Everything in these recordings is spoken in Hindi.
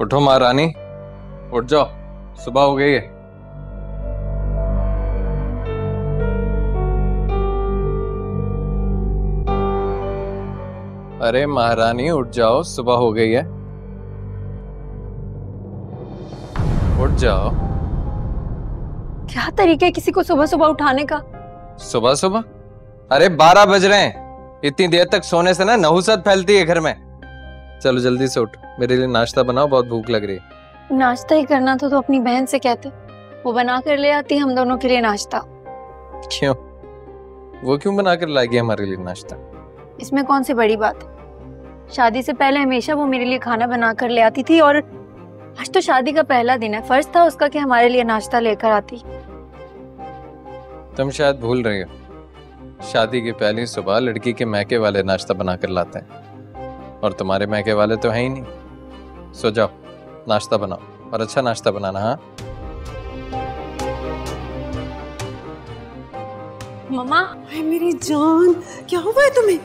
उठो महारानी, उठ जाओ, सुबह हो गई है। अरे महारानी उठ जाओ, सुबह हो गई है, उठ जाओ। क्या तरीका है किसी को सुबह सुबह उठाने का? सुबह सुबह? अरे 12 बज रहे हैं, इतनी देर तक सोने से ना नहुसत फैलती है घर में। चलो जल्दी से उठ, मेरे लिए नाश्ता बनाओ, बहुत भूख लग रही है। नाश्ता ही करना था तो अपनी बहन से कहते, वो बना कर ले आती हम दोनों के लिए नाश्ता। क्यों? वो क्यों बना कर लाएगी हमारे लिए नाश्ता? इसमें कौन सी बड़ी बात है? शादी से पहले हमेशा वो मेरे लिए खाना बना कर ले आती थी, और आज तो शादी का पहला दिन है, फर्ज था उसका कि हमारे लिए नाश्ता लेकर आती। तुम शायद भूल रही हो, शादी की पहली सुबह लड़की के मैके वाले नाश्ता बनाकर लाते हैं, और तुम्हारे मैके वाले तो है ही नहीं। सो जाओ, नाश्ता बनाओ, और अच्छा नाश्ता बनाना। हाँ मम्मा। मेरी जान, क्या हुआ है तुम्हें?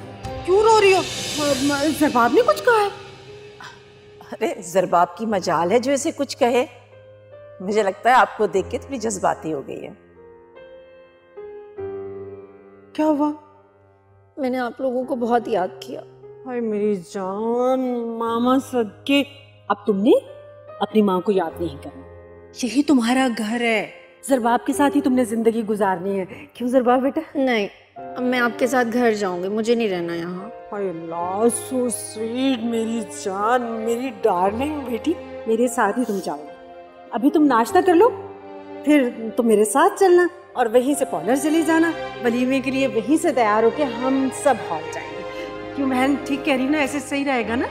क्यों रो रही हो? ज़रबाब ने कुछ कहा है? अरे ज़रबाब की मजाल है जो ऐसे कुछ कहे। मुझे लगता है आपको देख के थोड़ी जज्बाती हो गई है। क्या हुआ? मैंने आप लोगों को बहुत याद किया। हाय मेरी जान, मामा सदके। अब तुमने अपनी माँ को याद नहीं करना, यही तुम्हारा घर है, ज़रबाब के साथ ही तुमने जिंदगी गुजारनी है। क्यों ज़रबाब बेटा? नहीं, अब मैं आपके साथ घर जाऊंगी, मुझे नहीं रहना यहाँ। हाय अल्लाह, सो स्वीट मेरी जान, मेरी डार्लिंग बेटी, मेरे साथ ही तुम जाओ। अभी तुम नाश्ता कर लो, फिर तुम मेरे साथ चलना और वहीं से पार्लर चली जाना। वलीमे के लिए वहीं से तैयार होके हम सब हॉल जाएंगे। क्यों बहन, ठीक कह रही ना? ऐसे सही रहेगा ना?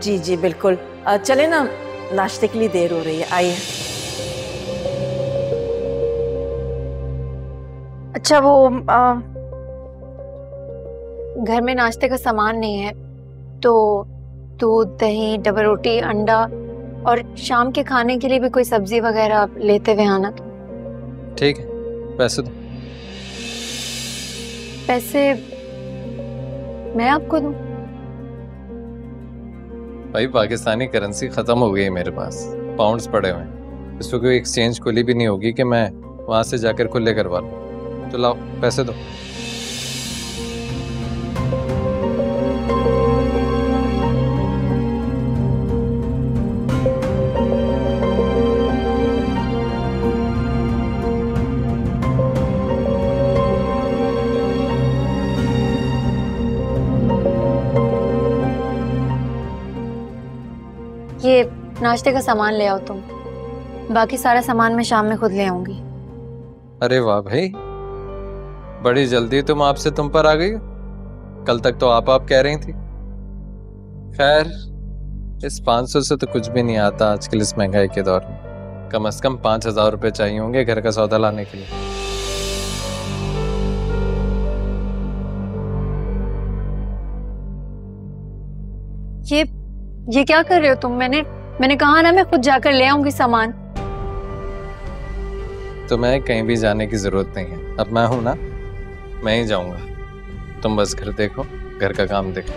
जी जी बिल्कुल। चले ना, नाश्ते के लिए देर हो रही है, आइए। अच्छा, वो घर में नाश्ते का सामान नहीं है, तो दूध, दही, डबल रोटी, अंडा और शाम के खाने के लिए भी कोई सब्जी वगैरह आप लेते हुए आना। ठीक है, पैसे दो। पैसे मैं आपको दूं? भाई पाकिस्तानी करेंसी खत्म हो गई है मेरे पास, पाउंड्स पड़े हुए हैं, इसमें कोई एक्सचेंज खुली भी नहीं होगी कि मैं वहां से जाकर खुले करवा लूं। तो लाओ पैसे दो। ये नाश्ते का सामान ले आओ तुम, बाकी सारा सामान मैं शाम में खुद ले आऊंगी। अरे वाह भाई, बड़ी जल्दी तुम आपसे तुम पर आ गई हो। कल तक तो आप कह रही थी। खैर, इस 500 से तो कुछ भी नहीं आता आजकल इस महंगाई के दौर में। कम से कम 5000 रुपए चाहिए होंगे घर का सौदा लाने के लिए। ये क्या कर रहे हो तुम? मैंने कहा ना, मैं खुद जाकर ले आऊंगी सामान। तुम्हें कहीं भी जाने की जरूरत नहीं है, अब मैं हूं ना, मैं ही जाऊंगा। तुम बस घर देखो, घर का काम देखो।